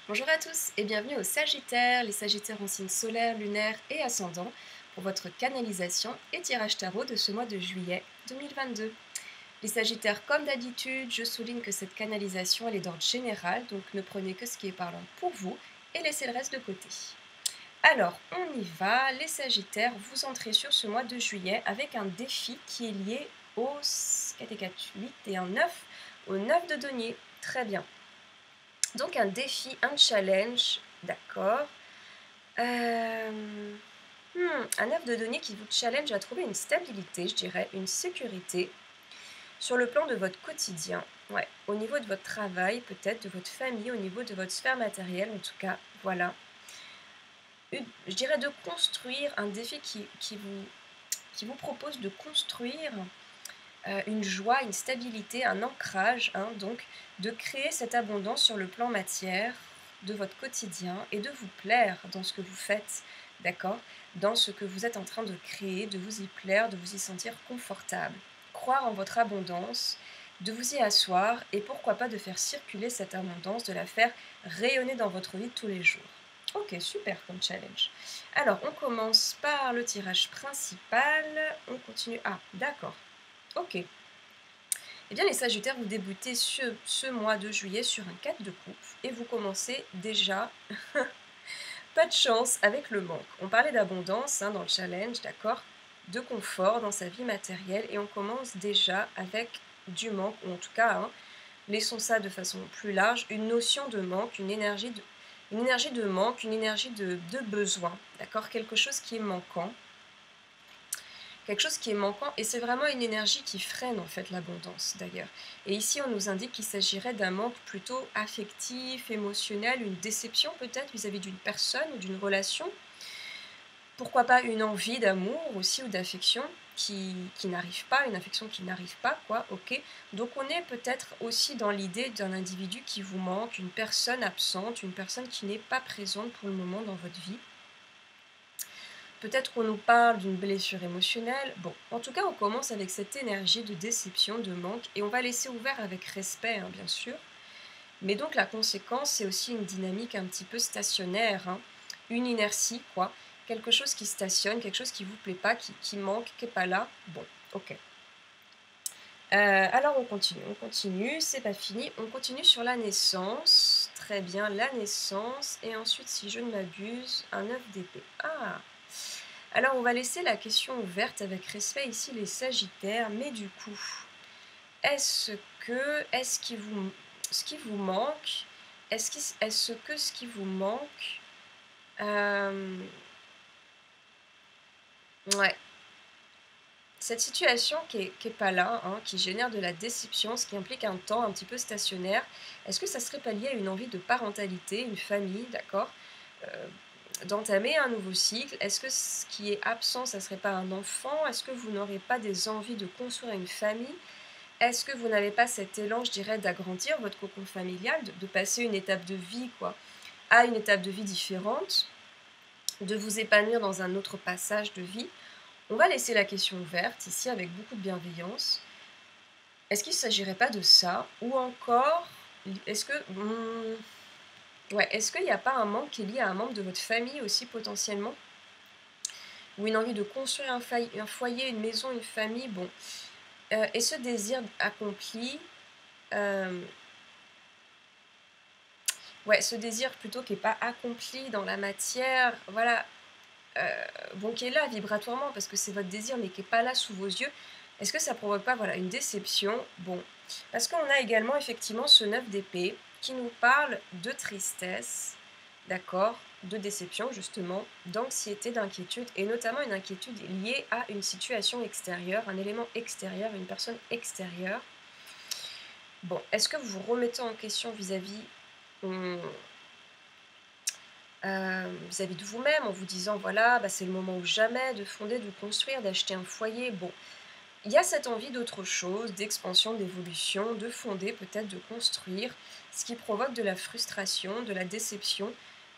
Bonjour à tous et bienvenue au Sagittaire, les Sagittaires en signe solaire, lunaire et ascendant pour votre canalisation et tirage tarot de ce mois de juillet 2022. Les Sagittaires, comme d'habitude, je souligne que cette canalisation elle est d'ordre général, donc ne prenez que ce qui est parlant pour vous et laissez le reste de côté. Alors, on y va, les Sagittaires, vous entrez sur ce mois de juillet avec un défi qui est lié au 4 et 4, 8 et un 9, au 9 de denier. Très bien. Donc un défi, un challenge, d'accord. Un œuf de données qui vous challenge à trouver une stabilité, je dirais, une sécurité sur le plan de votre quotidien. Ouais, au niveau de votre travail, peut-être, de votre famille, au niveau de votre sphère matérielle, en tout cas, voilà. Je dirais de construire un défi qui vous propose de construire une joie, une stabilité, un ancrage, donc de créer cette abondance sur le plan matière de votre quotidien et de vous plaire dans ce que vous faites, d'accord? Dans ce que vous êtes en train de créer, de vous y plaire, de vous y sentir confortable. Croire en votre abondance, de vous y asseoir et pourquoi pas de faire circuler cette abondance, de la faire rayonner dans votre vie de tous les jours. Ok, super comme challenge. Alors, on commence par le tirage principal. On continue. Ah, d'accord. Ok. Eh bien, les Sagittaires, vous débutez ce mois de juillet sur un 4 de coupe et vous commencez déjà pas de chance avec le manque. On parlait d'abondance dans le challenge, d'accord, de confort dans sa vie matérielle et on commence déjà avec du manque, ou en tout cas, laissons ça de façon plus large, une notion de manque, une énergie de manque, une énergie de besoin, d'accord, quelque chose qui est manquant. Quelque chose qui est manquant, et c'est vraiment une énergie qui freine en fait l'abondance d'ailleurs. Et ici on nous indique qu'il s'agirait d'un manque plutôt affectif, émotionnel, une déception peut-être vis-à-vis d'une personne ou d'une relation. Pourquoi pas une envie d'amour aussi ou d'affection qui n'arrive pas, une affection qui n'arrive pas, quoi, ok. Donc on est peut-être aussi dans l'idée d'un individu qui vous manque, une personne absente, une personne qui n'est pas présente pour le moment dans votre vie. Peut-être qu'on nous parle d'une blessure émotionnelle. Bon, en tout cas, on commence avec cette énergie de déception, de manque, et on va laisser ouvert avec respect, bien sûr. Mais donc la conséquence, c'est aussi une dynamique un petit peu stationnaire, une inertie, quoi. Quelque chose qui stationne, quelque chose qui vous plaît pas, qui manque, qui n'est pas là. Bon, ok. Alors on continue, c'est pas fini. On continue sur la naissance. Très bien, la naissance. Et ensuite, si je ne m'abuse, un œuf d'épée. Ah! Alors on va laisser la question ouverte avec respect ici les Sagittaires, mais du coup, ce qui vous manque, est-ce que ce qui vous manque, ouais, cette situation qui est pas là, qui génère de la déception, ce qui implique un temps un petit peu stationnaire, est-ce que ça serait pas lié à une envie de parentalité, une famille, d'accord, d'entamer un nouveau cycle? Est-ce que ce qui est absent, ça serait pas un enfant? Est-ce que vous n'aurez pas des envies de construire une famille? Est-ce que vous n'avez pas cet élan, je dirais, d'agrandir votre cocon familial, de passer une étape de vie, quoi, à une étape de vie différente, de vous épanouir dans un autre passage de vie? On va laisser la question ouverte ici avec beaucoup de bienveillance. Est-ce qu'il ne s'agirait pas de ça? Ou encore, est-ce que ouais, est-ce qu'il n'y a pas un manque qui est lié à un membre de votre famille aussi potentiellement? Ou une envie de construire un foyer, une maison, une famille, bon. Et ce désir accompli, ouais, ce désir plutôt qui n'est pas accompli dans la matière, voilà, bon, qui est là vibratoirement parce que c'est votre désir, mais qui n'est pas là sous vos yeux, est-ce que ça provoque pas, voilà, une déception? Bon, parce qu'on a également effectivement ce 9 d'épée qui nous parle de tristesse, d'accord, de déception justement, d'anxiété, d'inquiétude, et notamment une inquiétude liée à une situation extérieure, un élément extérieur, une personne extérieure. Bon, est-ce que vous vous remettez en question vis-à-vis vis-à-vis de vous-même en vous disant voilà, c'est le moment ou jamais de fonder, de construire, d'acheter un foyer? Bon, il y a cette envie d'autre chose, d'expansion, d'évolution, de fonder, peut-être de construire, ce qui provoque de la frustration, de la déception,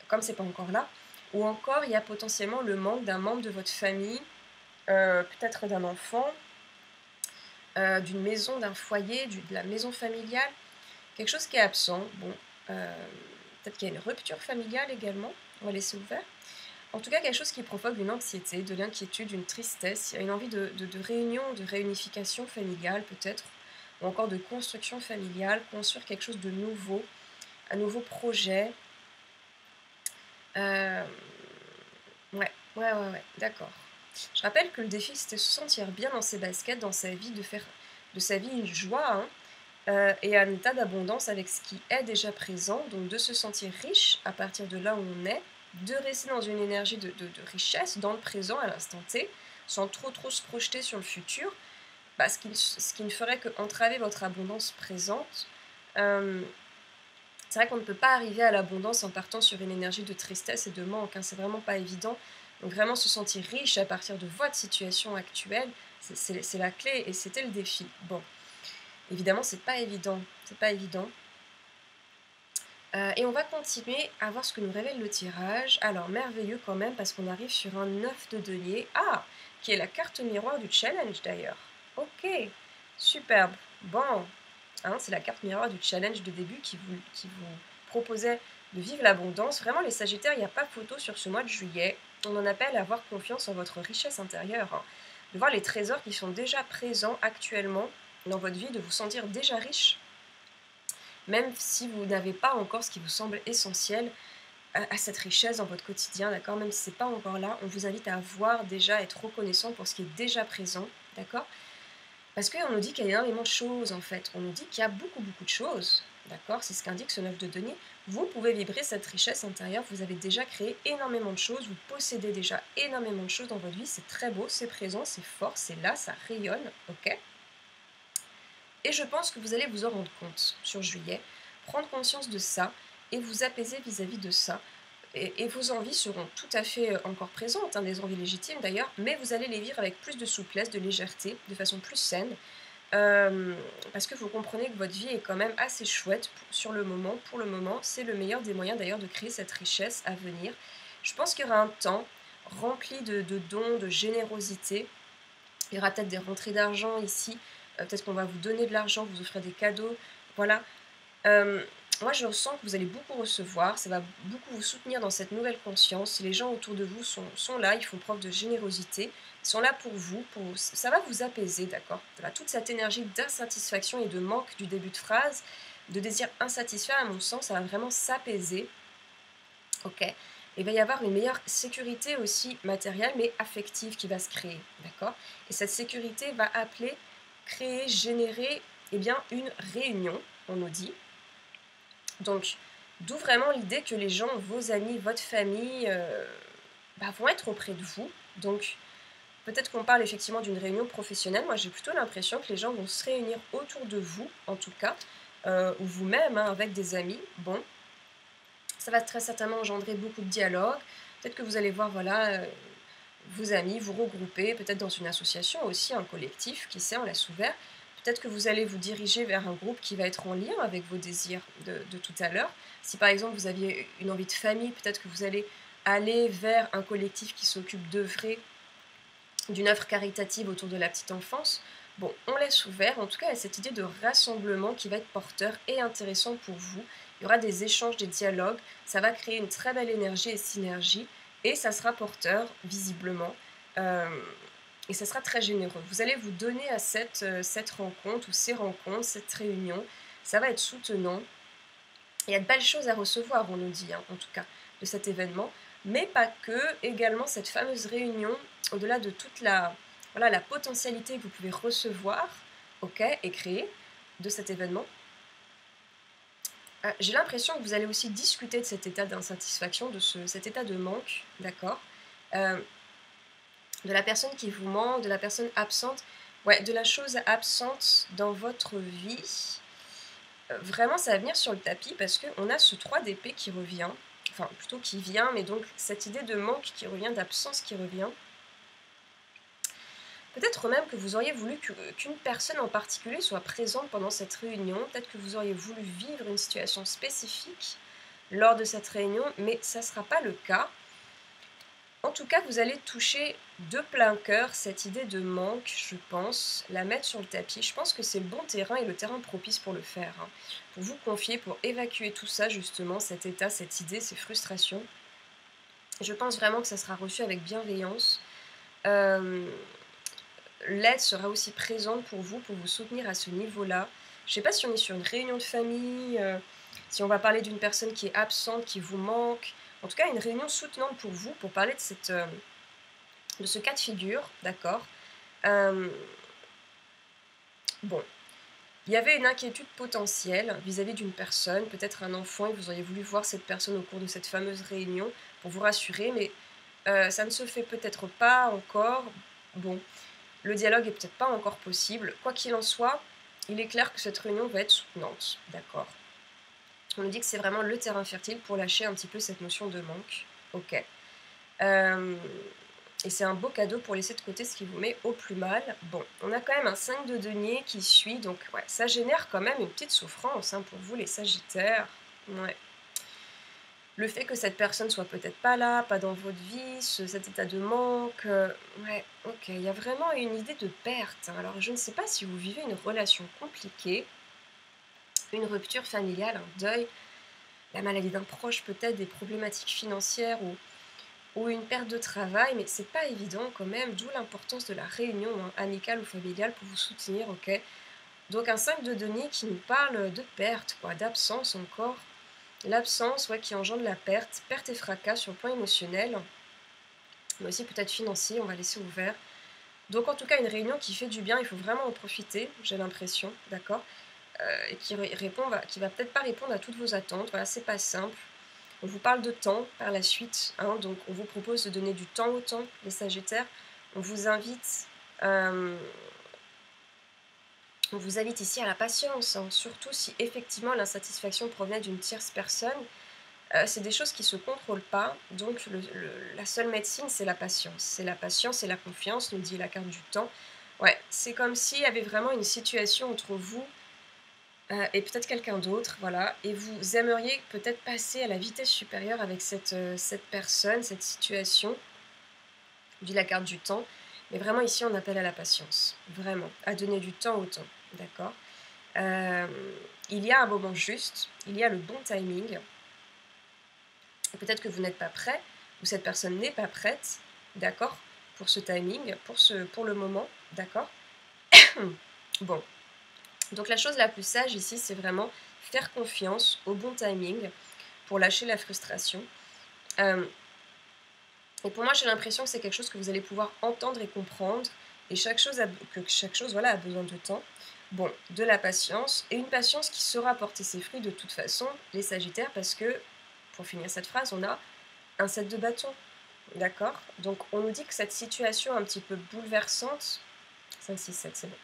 comme c'est pas encore là. Ou encore, il y a potentiellement le manque d'un membre de votre famille, peut-être d'un enfant, d'une maison, d'un foyer, de la maison familiale, quelque chose qui est absent. Bon, Peut-être qu'il y a une rupture familiale également, on va laisser ouvert. En tout cas, quelque chose qui provoque une anxiété, de l'inquiétude, une tristesse, il y a une envie de réunion, de réunification familiale peut-être, ou encore de construction familiale, construire quelque chose de nouveau, un nouveau projet. Euh, ouais, d'accord. Je rappelle que le défi, c'était se sentir bien dans ses baskets, dans sa vie, de faire de sa vie une joie, hein, et un état d'abondance avec ce qui est déjà présent, donc de se sentir riche à partir de là où on est, de rester dans une énergie de richesse dans le présent, à l'instant T, sans trop se projeter sur le futur, ce qui ne ferait qu'entraver votre abondance présente. C'est vrai qu'on ne peut pas arriver à l'abondance en partant sur une énergie de tristesse et de manque, hein, c'est vraiment pas évident. Donc vraiment se sentir riche à partir de votre situation actuelle, c'est la clé et c'était le défi. Bon, évidemment c'est pas évident, et on va continuer à voir ce que nous révèle le tirage. Alors merveilleux quand même parce qu'on arrive sur un 9 de denier, qui est la carte miroir du challenge d'ailleurs. Ok, superbe. Bon, hein, c'est la carte miroir du challenge de début qui vous proposait de vivre l'abondance. Vraiment les Sagittaires, il n'y a pas photo sur ce mois de juillet. On en appelle à avoir confiance en votre richesse intérieure, hein. De voir les trésors qui sont déjà présents actuellement dans votre vie, de vous sentir déjà riche, même si vous n'avez pas encore ce qui vous semble essentiel à cette richesse dans votre quotidien, d'accord. Même si ce n'est pas encore là, on vous invite à voir déjà, être reconnaissant pour ce qui est déjà présent, d'accord. Parce qu'on nous dit qu'il y a énormément de choses, en fait. On nous dit qu'il y a beaucoup de choses, d'accord. C'est ce qu'indique ce 9 de denier. Vous pouvez vibrer cette richesse intérieure, vous avez déjà créé énormément de choses, vous possédez déjà énormément de choses dans votre vie, c'est très beau, c'est présent, c'est fort, c'est là, ça rayonne, ok. Et je pense que vous allez vous en rendre compte sur juillet, prendre conscience de ça et vous apaiser vis-à-vis de ça. Et vos envies seront tout à fait encore présentes, hein, des envies légitimes d'ailleurs, mais vous allez les vivre avec plus de souplesse, de légèreté, de façon plus saine, parce que vous comprenez que votre vie est quand même assez chouette sur le moment. Pour le moment, c'est le meilleur des moyens d'ailleurs de créer cette richesse à venir. Je pense qu'il y aura un temps rempli de dons, de générosité. Il y aura peut-être des rentrées d'argent ici, peut-être qu'on va vous donner de l'argent, vous offrir des cadeaux, voilà. Moi, je sens que vous allez beaucoup recevoir, ça va beaucoup vous soutenir dans cette nouvelle conscience. Les gens autour de vous sont là, ils font preuve de générosité, ils sont là pour vous, ça va vous apaiser, d'accord. Voilà, toute cette énergie d'insatisfaction et de manque du début de phrase, de désir insatisfait, à mon sens, ça va vraiment s'apaiser, ok. Et il va y avoir une meilleure sécurité aussi matérielle, mais affective qui va se créer, d'accord. Et cette sécurité va appeler, créer, générer, une réunion, on nous dit. Donc, d'où vraiment l'idée que les gens, vos amis, votre famille, vont être auprès de vous. Donc, peut-être qu'on parle effectivement d'une réunion professionnelle. Moi, j'ai plutôt l'impression que les gens vont se réunir autour de vous, en tout cas, ou vous-même, hein, avec des amis. Bon, ça va très certainement engendrer beaucoup de dialogues. Peut-être que vous allez voir, voilà, vos amis vous regrouper, peut-être dans une association aussi, un collectif, qui sait, on laisse ouvert. Peut-être que vous allez vous diriger vers un groupe qui va être en lien avec vos désirs de tout à l'heure. Si par exemple vous aviez une envie de famille, peut-être que vous allez aller vers un collectif qui s'occupe d'œuvrer d'une œuvre caritative autour de la petite enfance. Bon, on laisse ouvert. En tout cas, il y a cette idée de rassemblement qui va être porteur et intéressant pour vous. Il y aura des échanges, des dialogues. Ça va créer une très belle énergie et synergie. Et ça sera porteur, visiblement. Et ça sera très généreux. Vous allez vous donner à cette rencontre ou ces rencontres, cette réunion. Ça va être soutenant. Il y a de belles choses à recevoir, on nous dit, hein, en tout cas, de cet événement. Mais pas que, également cette fameuse réunion, au-delà de toute la potentialité que vous pouvez recevoir, ok, et créer de cet événement. J'ai l'impression que vous allez aussi discuter de cet état d'insatisfaction, de cet état de manque, d'accord, de la personne qui vous manque, de la personne absente, ouais, de la chose absente dans votre vie. Vraiment, ça va venir sur le tapis parce qu'on a ce 3 d'épée qui revient, enfin plutôt qui vient, mais donc cette idée de manque qui revient, d'absence qui revient. Peut-être même que vous auriez voulu qu'une personne en particulier soit présente pendant cette réunion, peut-être que vous auriez voulu vivre une situation spécifique lors de cette réunion, mais ça ne sera pas le cas. En tout cas, vous allez toucher de plein cœur cette idée de manque, je pense, la mettre sur le tapis. Je pense que c'est le bon terrain et le terrain propice pour le faire, hein. Pour vous confier, pour évacuer tout ça justement, cet état, cette idée, ces frustrations. Je pense vraiment que ça sera reçu avec bienveillance. Hem, L'aide sera aussi présente pour vous soutenir à ce niveau-là. Je ne sais pas si on est sur une réunion de famille, si on va parler d'une personne qui est absente, qui vous manque. En tout cas, une réunion soutenante pour vous, pour parler de ce cas de figure, d'accord. Hem, bon, il y avait une inquiétude potentielle vis-à-vis d'une personne, peut-être un enfant, et vous auriez voulu voir cette personne au cours de cette fameuse réunion pour vous rassurer, mais ça ne se fait peut-être pas encore. Bon, le dialogue est peut-être pas encore possible. Quoi qu'il en soit, il est clair que cette réunion va être soutenante, d'accord. On nous dit que c'est vraiment le terrain fertile pour lâcher un petit peu cette notion de manque. OK. Hem Et c'est un beau cadeau pour laisser de côté ce qui vous met au plus mal. Bon, on a quand même un 5 de denier qui suit, donc ouais, ça génère quand même une petite souffrance, hein, pour vous les sagittaires. Ouais. Le fait que cette personne soit peut-être pas là, pas dans votre vie, cet état de manque, ouais, OK, il y a vraiment une idée de perte, hein. Alors je ne sais pas si vous vivez une relation compliquée, une rupture familiale, un deuil, la maladie d'un proche peut-être, des problématiques financières ou une perte de travail, mais c'est pas évident quand même, d'où l'importance de la réunion, hein, amicale ou familiale pour vous soutenir, OK? Donc un 5 de denier qui nous parle de perte, quoi, d'absence encore. L'absence, ouais, qui engendre la perte, perte et fracas sur le plan émotionnel, mais aussi peut-être financier, on va laisser ouvert. Donc en tout cas, une réunion qui fait du bien, il faut vraiment en profiter, j'ai l'impression, d'accord? Et qui va peut-être pas répondre à toutes vos attentes, voilà, c'est pas simple. On vous parle de temps par la suite, hein, donc on vous propose de donner du temps au temps, les Sagittaires. On vous invite, euh, on vous invite ici à la patience, hein, surtout si effectivement l'insatisfaction provenait d'une tierce personne. C'est des choses qui ne se contrôlent pas, donc la seule médecine, c'est la patience. C'est la patience et la confiance, nous dit la carte du temps. Ouais, c'est comme s'il y avait vraiment une situation entre vous et peut-être quelqu'un d'autre, voilà, et vous aimeriez peut-être passer à la vitesse supérieure avec cette personne, cette situation, dit la carte du temps. Mais vraiment ici, on appelle à la patience, vraiment, à donner du temps au temps, d'accord. Euh, il y a un moment juste, il y a le bon timing, et peut-être que vous n'êtes pas prêt, ou cette personne n'est pas prête, d'accord, pour ce timing, pour le moment, d'accord. Bon, donc la chose la plus sage ici, c'est vraiment faire confiance au bon timing pour lâcher la frustration. Euh, et pour moi, j'ai l'impression que c'est quelque chose que vous allez pouvoir entendre et comprendre, et que chaque chose voilà, a besoin de temps. Bon, de la patience, et une patience qui saura porter ses fruits de toute façon, les Sagittaires, parce que, pour finir cette phrase, on a un 7 de bâton, d'accord. Donc on nous dit que cette situation un petit peu bouleversante, 5, 6, 7, c'est bon.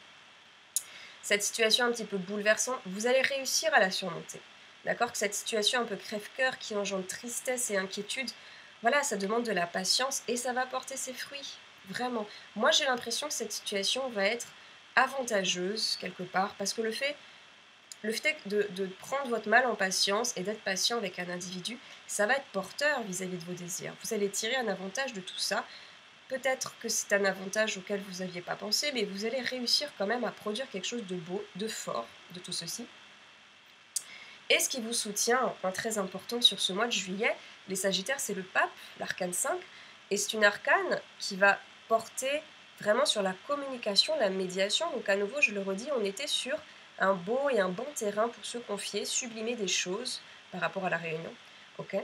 Cette situation un petit peu bouleversante, vous allez réussir à la surmonter. D'accord. Que cette situation un peu crève-cœur qui engendre tristesse et inquiétude, voilà, ça demande de la patience et ça va porter ses fruits. Vraiment. Moi, j'ai l'impression que cette situation va être avantageuse quelque part parce que le fait de prendre votre mal en patience et d'être patient avec un individu, ça va être porteur vis-à-vis de vos désirs. Vous allez tirer un avantage de tout ça. Peut-être que c'est un avantage auquel vous n'aviez pas pensé, mais vous allez réussir quand même à produire quelque chose de beau, de fort, de tout ceci. Et ce qui vous soutient, un très important sur ce mois de juillet, les Sagittaires, c'est le Pape, l'arcane 5, et c'est une arcane qui va porter vraiment sur la communication, la médiation. Donc à nouveau, je le redis, on était sur un beau et un bon terrain pour se confier, sublimer des choses par rapport à la réunion. Ok.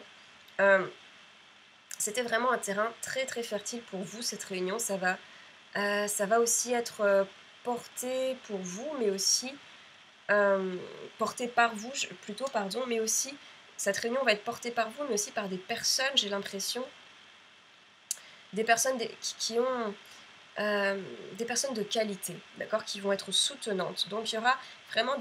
C'était vraiment un terrain très très fertile pour vous, cette réunion. Ça va aussi être porté pour vous, mais aussi porté par vous, plutôt, pardon, mais aussi, cette réunion va être portée par vous, mais aussi par des personnes, j'ai l'impression, des personnes qui ont des personnes de qualité, d'accord, qui vont être soutenantes. Donc il y aura vraiment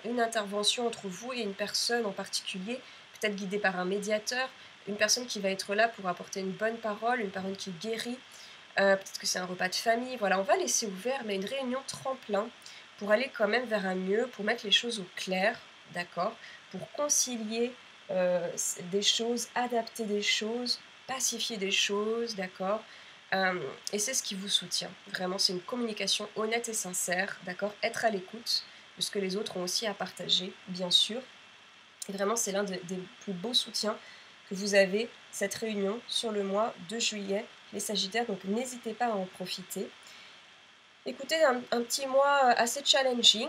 une intervention entre vous et une personne en particulier, peut-être guidée par un médiateur, une personne qui va être là pour apporter une bonne parole, une parole qui guérit, peut-être que c'est un repas de famille, voilà, on va laisser ouvert, mais une réunion tremplin pour aller quand même vers un mieux, pour mettre les choses au clair, d'accord, pour concilier des choses, adapter des choses, pacifier des choses, d'accord? Et c'est ce qui vous soutient. Vraiment, c'est une communication honnête et sincère, d'accord? Être à l'écoute de ce que les autres ont aussi à partager, bien sûr. Et vraiment, c'est l'un des plus beaux soutiens que vous avez, cette réunion sur le mois de juillet, les Sagittaires, donc n'hésitez pas à en profiter. Écoutez, un petit mois assez challenging,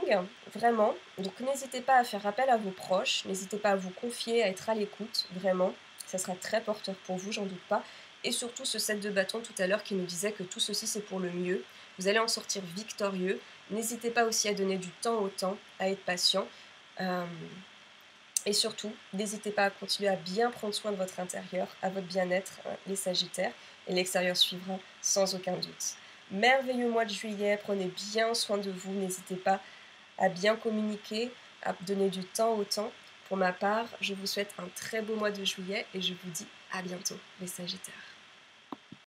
vraiment. Donc n'hésitez pas à faire appel à vos proches, n'hésitez pas à vous confier, à être à l'écoute, vraiment. Ça sera très porteur pour vous, j'en doute pas. Et surtout ce set de bâtons tout à l'heure qui nous disait que tout ceci c'est pour le mieux. Vous allez en sortir victorieux. N'hésitez pas aussi à donner du temps au temps, à être patient. Euh, et surtout, n'hésitez pas à continuer à bien prendre soin de votre intérieur, à votre bien-être, les Sagittaires, et l'extérieur suivra sans aucun doute. Merveilleux mois de juillet, prenez bien soin de vous, n'hésitez pas à bien communiquer, à donner du temps au temps. Pour ma part, je vous souhaite un très beau mois de juillet et je vous dis à bientôt, les Sagittaires.